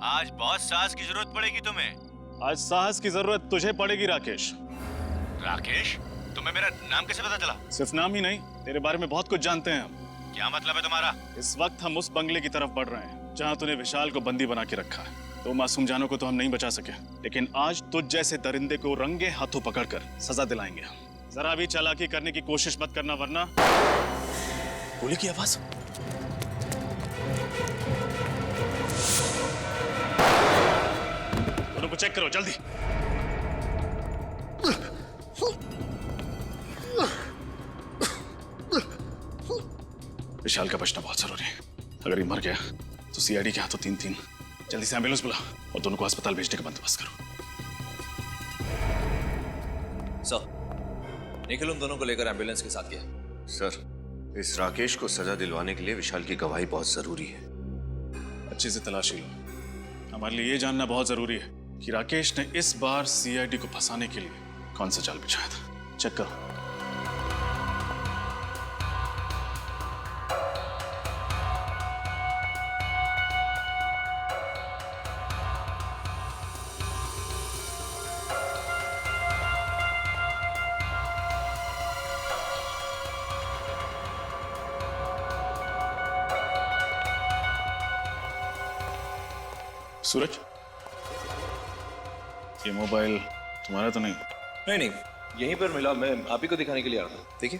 आज बहुत साहस की जरूरत पड़ेगी तुम्हें। आज साहस की जरूरत तुझे पड़ेगी राकेश। राकेश, तुम्हें मेरा नाम कैसे पता चला? सिर्फ नाम ही नहीं, तेरे बारे में बहुत कुछ जानते हैं हम। क्या मतलब है तुम्हारा? इस वक्त हम उस बंगले की तरफ बढ़ रहे हैं जहाँ तूने विशाल को बंदी बना के रखा है। तो मासूम जानों को तो हम नहीं बचा सके, लेकिन आज तुझ जैसे दरिंदे को रंगे हाथों पकड़कर सजा दिलाएंगे। जरा भी चालाकी करने की कोशिश मत करना, वरना गोली की आवाज। दोनों को चेक करो जल्दी। विशाल का बचना बहुत जरूरी है। अगर ये मर गया तो सीआईडी के हाथों 3-3। जल्दी से एम्बुलेंस बुला और दोनों को अस्पताल भेजने का बंदोबस्त करो। सर, निखिल उन दोनों को लेकर एम्बुलेंस के साथ गया। सर, इस राकेश को सजा दिलवाने के लिए विशाल की गवाही बहुत जरूरी है। अच्छे से तलाशी लो। हमारे लिए ये जानना बहुत जरूरी है कि राकेश ने इस बार सीआईडी को फंसाने के लिए कौन सा जाल बिछाया था। चेक करो। सूरज, ये मोबाइल तुम्हारा तो नहीं? नहीं, यहीं पर मिला, मैं आप ही को दिखाने के लिए आ रहा था। देखिए।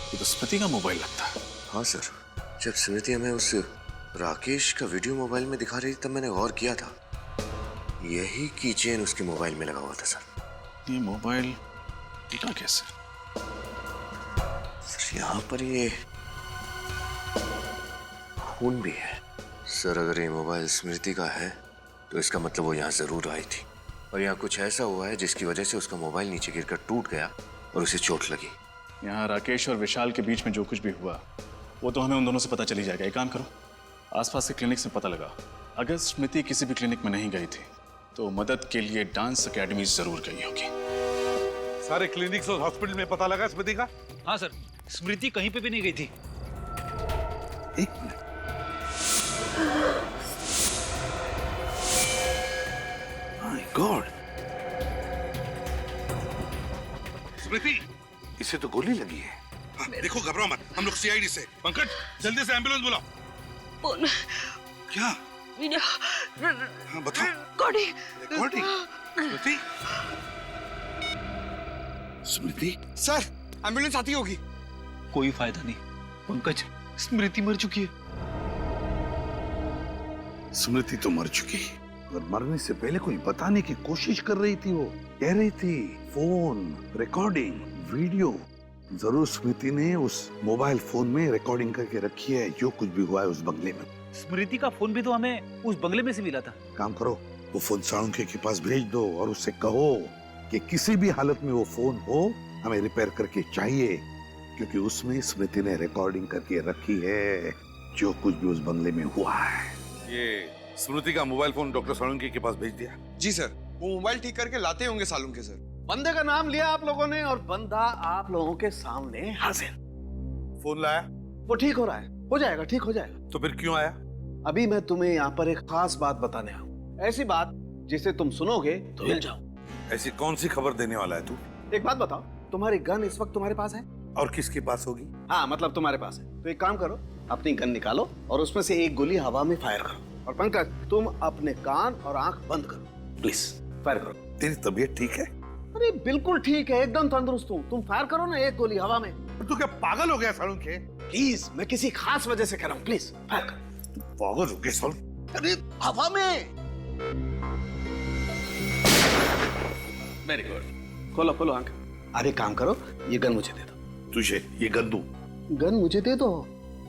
ये तो स्मृति का मोबाइल लगता है। हाँ सर, जब स्मृति हमें उस राकेश का वीडियो मोबाइल में दिखा रही थी तब मैंने गौर किया था, यही की चेन उसके मोबाइल में लगा हुआ था सर। ये मोबाइल टूटा कैसे? सर यहाँ पर ये खून भी है। सर अगर ये मोबाइल स्मृति का है तो इसका मतलब वो यहाँ जरूर आई थी और यहाँ कुछ ऐसा हुआ है जिसकी वजह से उसका मोबाइल नीचे गिरकर टूट गया और उसे चोट लगी। यहाँ राकेश और विशाल के बीच में जो कुछ भी हुआ वो तो हमें उन दोनों से पता चली जाएगा। एक काम करो, आसपास के क्लिनिक से पता लगा। अगर स्मृति किसी भी क्लिनिक में नहीं गई थी तो मदद के लिए डांस अकेडमी जरूर गई होगी। सारे क्लिनिक्स और हॉस्पिटल में पता लगा स्मृति का? हाँ सर, स्मृति कहीं पे भी नहीं गई थी। एक मिनट, माय गॉड, स्मृति, इसे तो गोली लगी है। हाँ, देखो घबराओ मत, हम लोग सीआईडी से। पंकज जल्दी से एम्बुलेंस बुलाओ। क्या? हाँ बताओ। रिकॉर्डिंग। स्मृति, स्मृति। सर एम्बुलेंस आती होगी। कोई फायदा नहीं पंकज, स्मृति मर चुकी है। स्मृति तो मर चुकी, और मरने से पहले कोई बताने की कोशिश कर रही थी। वो कह रही थी फोन रिकॉर्डिंग वीडियो। जरूर स्मृति ने उस मोबाइल फोन में रिकॉर्डिंग करके रखी है जो कुछ भी हुआ है उस बंगले में। स्मृति का फोन भी तो हमें उस बंगले में से मिला था। काम करो, वो फोन साळुंखे के पास भेज दो और उससे कहो कि किसी भी हालत में वो फोन हो हमें रिपेयर करके चाहिए, क्योंकि उसमें स्मृति ने रिकॉर्डिंग करके रखी है जो कुछ भी उस बंगले में हुआ है। ये स्मृति का मोबाइल फोन डॉक्टर साळुंखे के पास भेज दिया? जी सर, वो मोबाइल ठीक करके लाते होंगे साळुंखे सर। बंदे का नाम लिया आप लोगों ने और बंदा आप लोगों के सामने हाजिर। फोन लाया? वो ठीक हो रहा है, हो जाएगा, ठीक हो जाएगा। तो फिर क्यों आया? अभी मैं तुम्हें यहाँ पर एक खास बात बताने आया हूँ, ऐसी बात जिसे तुम सुनोगे तो हिल जाओ। ऐसी कौन सी खबर देने वाला है तू? एक बात बताओ, तुम्हारी गन इस वक्त तुम्हारे पास है? और किसके पास होगी? हाँ मतलब तुम्हारे पास है। तो एक काम करो, अपनी गन निकालो और उसमें से एक गोली हवा में फायर करो। और पंकज, तुम अपने कान और आंख बंद करो, प्लीज फायर करो। तेरी तबीयत ठीक है? अरे बिल्कुल ठीक है, एकदम तंदुरुस्त हूँ। तुम फायर करो ना एक गोली हवा में। तू क्या पागल हो गया साळुंखे? प्लीज, मैं किसी खास वजह से कह रहा हूँ, प्लीज फायर कर। पागल हो गया साळुंखे? अरे हवा में। वेरी गुड, खोलो खोलो आंख। अरे काम करो, ये गन मुझे दे दो। तुझे ये गन दूं? गन मुझे दे दो।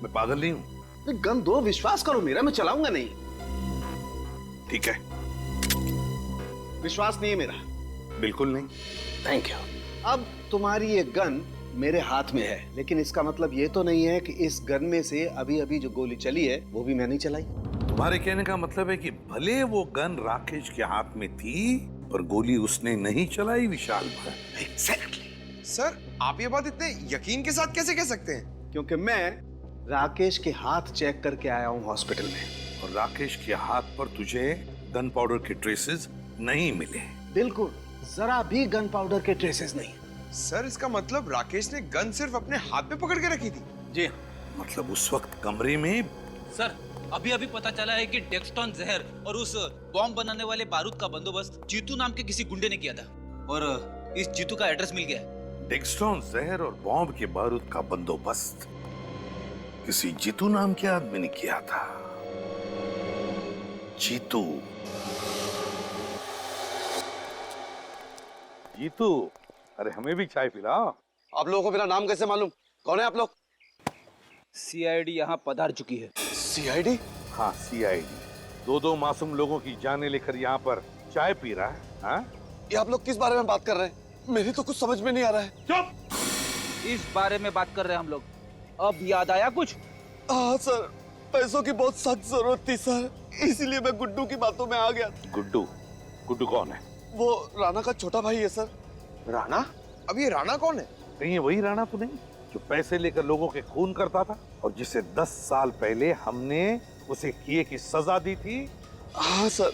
मैं पागल नहीं हूँ। गन दो, विश्वास करो मेरा, मैं चलाऊंगा नहीं। ठीक है। विश्वास नहीं है मेरा? बिल्कुल नहीं। Thank you. अब तुम्हारी ये गन मेरे हाथ में है, लेकिन इसका मतलब ये तो नहीं है कि इस गन में से अभी अभी जो गोली चली है वो भी मैंने चलाई। तुम्हारे कहने का मतलब है कि भले वो गन राकेश के हाथ में थी पर गोली उसने नहीं चलाई विशाल पर। एग्जैक्टली। सर आप ये बात इतने यकीन के साथ कैसे कह सकते हैं? क्योंकि मैं राकेश के हाथ चेक करके आया हूँ हॉस्पिटल में, और राकेश के हाथ पर तुझे गन पाउडर के ट्रेसेस नहीं मिले। बिल्कुल, जरा भी गन पाउडर के ट्रेसेस नहीं। सर इसका मतलब राकेश ने गन सिर्फ अपने हाथ पे पकड़ के रखी थी? जी। मतलब उस वक्त कमरे में? सर अभी अभी पता चला है कि डेक्सटॉन जहर और उस बॉम्ब बनाने वाले बारूद का बंदोबस्त जीतू नाम के किसी गुंडे ने किया था, और इस जीतू का एड्रेस मिल गया है। डेक्सटॉन जहर और बॉम्ब के बारूद का बंदोबस्त किसी जीतू नाम के आदमी ने किया था। जीतू। जीतू, अरे हमें भी चाय पिलाओ। आप लोगों को मेरा नाम कैसे मालूम? कौन है आप लोग? सीआईडी यहाँ पधार चुकी है। सीआईडी? हाँ सीआईडी। दो मासूम लोगों की जानें लेकर यहाँ पर चाय पी रहा है। हाँ? ये आप लोग किस बारे में बात कर रहे हैं? मेरी तो कुछ समझ में नहीं आ रहा है। चुप! इस बारे में बात कर रहे हैं हम लोग। अब याद आया कुछ? हाँ सर, पैसों की बहुत सख्त जरूरत थी सर, इसीलिए मैं गुड्डू की बातों में आ गया। गुड्डू? गुड्डू कौन है? वो राणा का छोटा भाई है सर। राणा? अब ये राणा कौन है? कहीं ये वही राणा तो नहीं जो पैसे लेकर लोगों के खून करता था और जिसे 10 साल पहले हमने उसे किए की सजा दी थी? हाँ सर।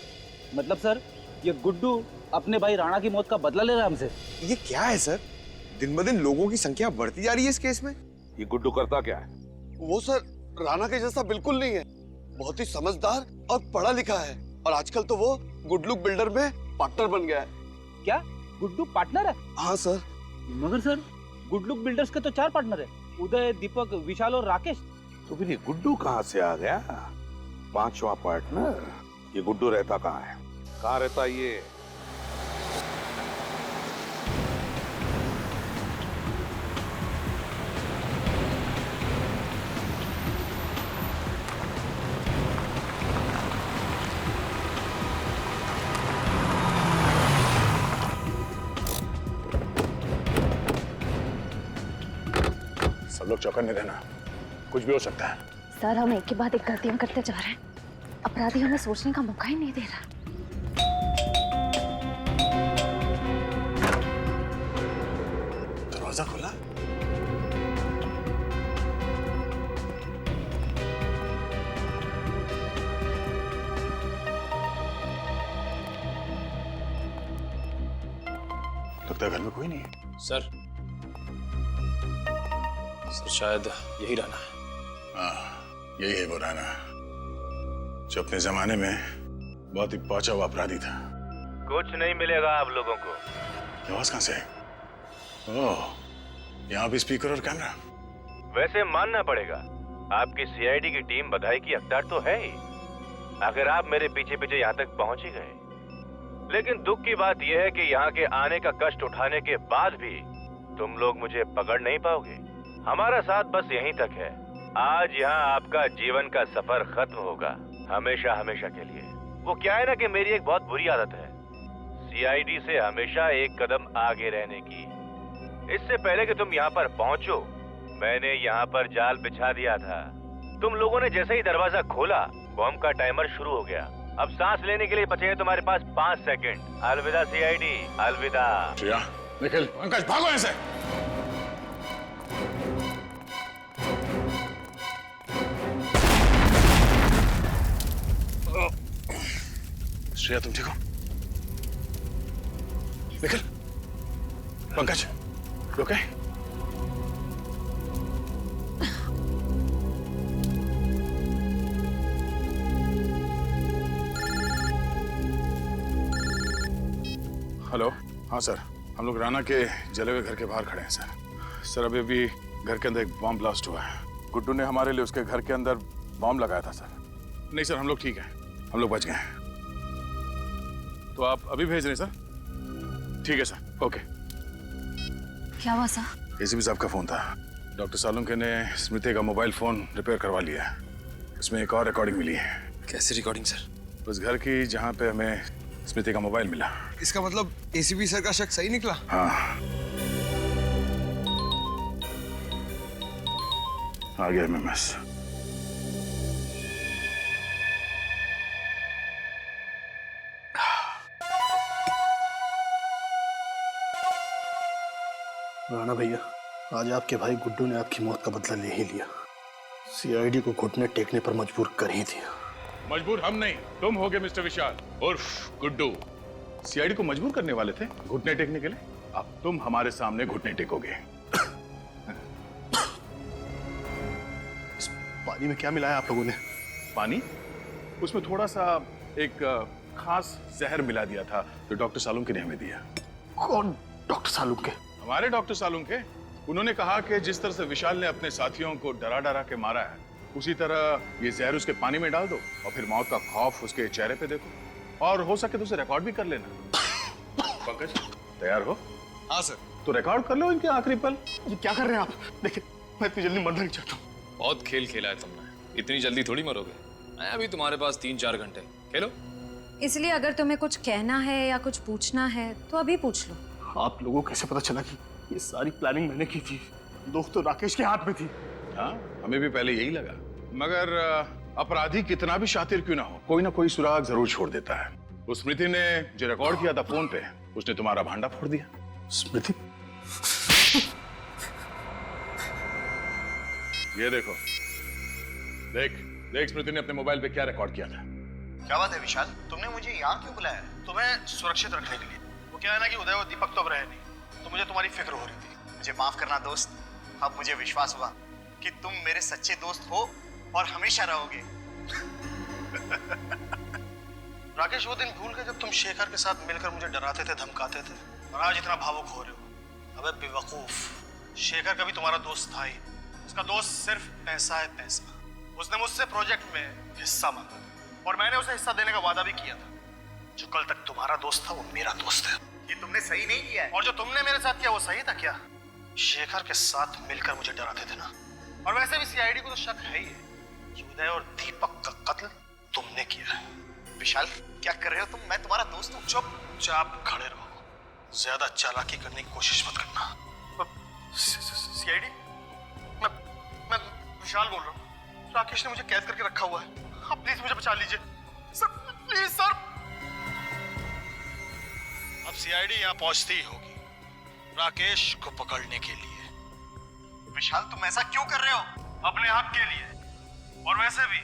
मतलब सर, ये गुड्डू अपने भाई राणा की मौत का बदला ले रहा है हमसे। ये क्या है सर? दिन ब दिन लोगों की संख्या बढ़ती जा रही है इस केस में। ये गुड्डू करता क्या है? वो सर राणा के जैसा बिल्कुल नहीं है, बहुत ही समझदार और पढ़ा लिखा है, और आजकल तो वो गुडलुक बिल्डर में पार्टनर बन गया है। क्या गुड्डू पार्टनर है? हाँ सर। मगर सर, गुडलुक बिल्डर्स के तो 4 पार्टनर है, उदय, दीपक, विशाल और राकेश। तो फिर ये गुड्डू कहाँ से आ गया? 5वां पार्टनर? ये गुड्डू रहता कहाँ है? कहाँ रहता ये? सब लोग चौकन्ने रहना, कुछ भी हो सकता है। सर, हम एक के बाद एक गलतियां करते जा रहे हैं। अपराधी हमें सोचने का मौका ही नहीं दे रहा। दरवाजा खुला? लगता है घर में कोई नहीं है। सर शायद यही राणा है। हाँ, यही है वो राणा जो अपने जमाने में बहुत ही पहुंचा हुआ अपराधी था। कुछ नहीं मिलेगा आप लोगों को। आवाज कहां से है? ओह, यहाँ भी स्पीकर और कैमरा। वैसे मानना पड़ेगा, आपकी सीआईडी की टीम बधाई की हकदार तो है ही, अगर आप मेरे पीछे पीछे यहाँ तक पहुंच ही गए। लेकिन दुख की बात यह है कि यहाँ के आने का कष्ट उठाने के बाद भी तुम लोग मुझे पकड़ नहीं पाओगे। हमारा साथ बस यहीं तक है। आज यहाँ आपका जीवन का सफर खत्म होगा, हमेशा हमेशा के लिए। वो क्या है ना कि मेरी एक बहुत बुरी आदत है, सीआईडी से हमेशा एक कदम आगे रहने की। इससे पहले कि तुम यहाँ पर पहुँचो, मैंने यहाँ पर जाल बिछा दिया था। तुम लोगों ने जैसे ही दरवाजा खोला, बॉम्ब का टाइमर शुरू हो गया। अब सांस लेने के लिए बचे हैं तुम्हारे पास 5 सेकंड। अलविदा सीआईडी, अलविदा। श्रेया, निखिल, पंकज, भागो यहाँ से। श्रेया, तुम ठीक हो? निखिल, पंकज, ओके? हेलो। हाँ सर, हम लोग राणा के जले हुए घर के बाहर खड़े हैं सर। सर, अभी अभी घर के अंदर एक बॉम्ब ब्लास्ट हुआ है। गुड्डू ने हमारे लिए उसके घर के अंदर बॉम्ब लगाया था सर। नहीं सर, हम लोग ठीक हैं, हम लोग बच गए हैं। तो आप अभी भेज रहे हैं सर? ठीक है सर, ओके। क्या हुआ सर? एसीपी साहब का फोन था। डॉक्टर सालुंके ने स्मृति का मोबाइल फोन रिपेयर करवा लिया है। उसमें एक और रिकॉर्डिंग मिली है। कैसी रिकॉर्डिंग सर? उस घर की जहाँ पे हमें स्मृति का मोबाइल मिला। इसका मतलब एसीपी सर का शक सही निकला? हाँ, आ गया एमएमएस। राणा भैया, आज आपके भाई गुड्डू ने आपकी मौत का बदला ले ही लिया। सीआईडी को घुटने टेकने पर मजबूर कर ही दिया। मजबूर हम नहीं, तुम होगे मिस्टर विशाल उर्फ गुड्डू। सीआईडी को मजबूर करने वाले थे घुटने टेकने के लिए। अब तुम हमारे सामने घुटने टेकोगे। इस पानी में क्या मिलाया आप लोगों ने? पानी? उसमें थोड़ा सा एक खास जहर मिला दिया था जो डॉक्टर सालुंके ने हमें दिया। कौन डॉक्टर सालुंके? हमारे डॉक्टर सालुंके। उन्होंने कहा कि जिस तरह से विशाल ने अपने साथियों को डरा डरा के मारा है, उसी तरह ये जहर उसके पानी में डाल दो और फिर मौत का खौफ उसके चेहरे पे देखो, और हो सके तो उसे रिकॉर्ड भी कर लेना। पंकज, तैयार हो? हाँ सर। तो रिकॉर्ड कर लो इनके आखिरी पल। ये क्या कर रहे हैं आप? देखिए, मैं इतनी जल्दी मरना नहीं चाहता हूँ। बहुत खेल खेला है तुमने, इतनी जल्दी थोड़ी मरोगे। मैं अभी तुम्हारे पास 3-4 घंटे खेलो। इसलिए अगर तुम्हें कुछ कहना है या कुछ पूछना है तो अभी पूछ लो। आप लोगों को कैसे पता चला कि ये सारी प्लानिंग मैंने की थी? दोस्त तो राकेश के हाथ में थी। हाँ, हमें भी पहले यही लगा, मगर अपराधी कितना भी शातिर क्यों ना हो, कोई ना कोई सुराग जरूर छोड़ देता है। उस स्मृति ने जो रिकॉर्ड किया था फोन पे, उसने तुम्हारा भांडा फोड़ दिया। स्मृति? ये देखो, देख देख स्मृति ने अपने मोबाइल पे क्या रिकॉर्ड किया था। क्या बात है विशाल, तुमने मुझे यहाँ क्यों बुलाया? तुम्हें सुरक्षित रखने के लिए। वो क्या है ना कि उदय और दीपक तो अब रहे नहीं, तो मुझे तुम्हारी फिक्र हो रही थी। मुझे माफ करना दोस्त, अब मुझे विश्वास हुआ कि तुम मेरे सच्चे दोस्त हो और हमेशा रहोगे। राकेश, वो दिन भूल गए जब तुम शेखर के साथ मिलकर मुझे डराते थे, धमकाते थे, और आज इतना भावुक हो रहे हो। अबे बेवकूफ, शेखर कभी तुम्हारा दोस्त था ही। उसका दोस्त सिर्फ पैसा है, पैसा। उसने मुझसे प्रोजेक्ट में हिस्सा मांगा और मैंने उसे हिस्सा देने का वादा भी किया था। जो कल तक तुम्हारा दोस्त था वो मेरा दोस्त है। ये तुमने सही नहीं किया है। और जो तुमने मेरे साथ किया वो सही था क्या? शेखर के साथ मिलकर मुझे डराते थे ना। और वैसे भी सीआईडी को तो शक है ही कि उदय और दीपक का कत्ल तुमने किया है। विशाल, क्या कर रहे हो तुम? मैं तुम्हारा दोस्त हूँ। चुपचाप खड़े रहो, ज्यादा चालाकी करने की कोशिश मत करना। सीआईडी? मैं विशाल बोल रहा हूँ। राकेश ने मुझे कैद करके रखा हुआ है। आप प्लीज मुझे बचा लीजिए सर, प्लीज सर। अब सीआईडी यहाँ पहुंचती ही होगी राकेश को पकड़ने के लिए। विशाल, तुम ऐसा क्यों कर रहे हो? अपने हक के लिए। और वैसे भी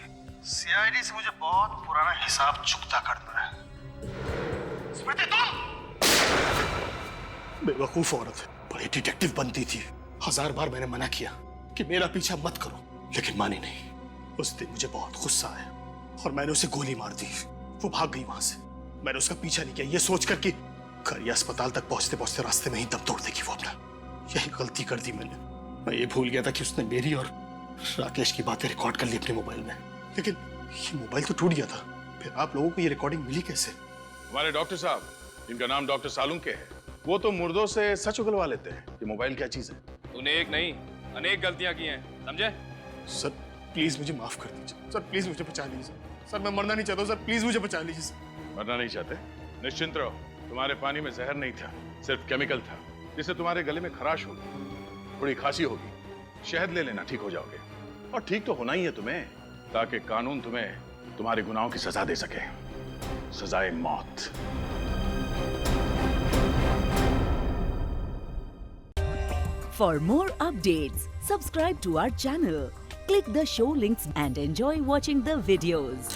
सीआईडी से मुझे बहुत पुराना हिसाब चुकता करना है। स्मृति, तुम बेवकूफ औरत है, बड़ी डिटेक्टिव बनती थी। 1000 बार मैंने मना किया कि मेरा पीछा मत करो, लेकिन मानी नहीं। उस दिन मुझे बहुत गुस्सा आया और मैंने उसे गोली मार दी। वो भाग गई वहां से। मैंने उसका पीछा नहीं किया, ये सोचकर कि करिया अस्पताल तक पहुंचते पहुंचते रास्ते में ही दम तोड़ देगी वो अपना। यही गलती कर दी मैंने। मैं ये भूल गया था कि उसने मेरी और राकेश की बातें रिकॉर्ड कर ली अपने मोबाइल में। लेकिन ये मोबाइल तो टूट गया था, फिर आप लोगों को ये रिकॉर्डिंग मिली कैसे? हमारे डॉक्टर साहब, जिनका नाम डॉक्टर सालुंके है, वो तो मुर्दों से सच उगलवा लेते हैं कि मोबाइल क्या चीज है। तूने एक नहीं अनेक गलतियां की हैं, समझे? सर प्लीज मुझे माफ कर दीजिए। सर प्लीज मुझे बचा लीजिए। सर मैं मरना नहीं चाहता हूं। सर प्लीज मुझे बचा लीजिए। सर मरना नहीं चाहते? निश्चिंत रहो, तुम्हारे पानी में जहर नहीं था, सिर्फ केमिकल था, जिससे तुम्हारे गले में खराश होगी, थोड़ी खांसी होगी। शहद ले लेना, ठीक हो जाओगे। और ठीक तो होना ही है तुम्हें, ताकि कानून तुम्हें तुम्हारे गुनाहों की सजा दे सके, सजाए मौत। For more updates, subscribe to our channel, click the show links and enjoy watching the videos.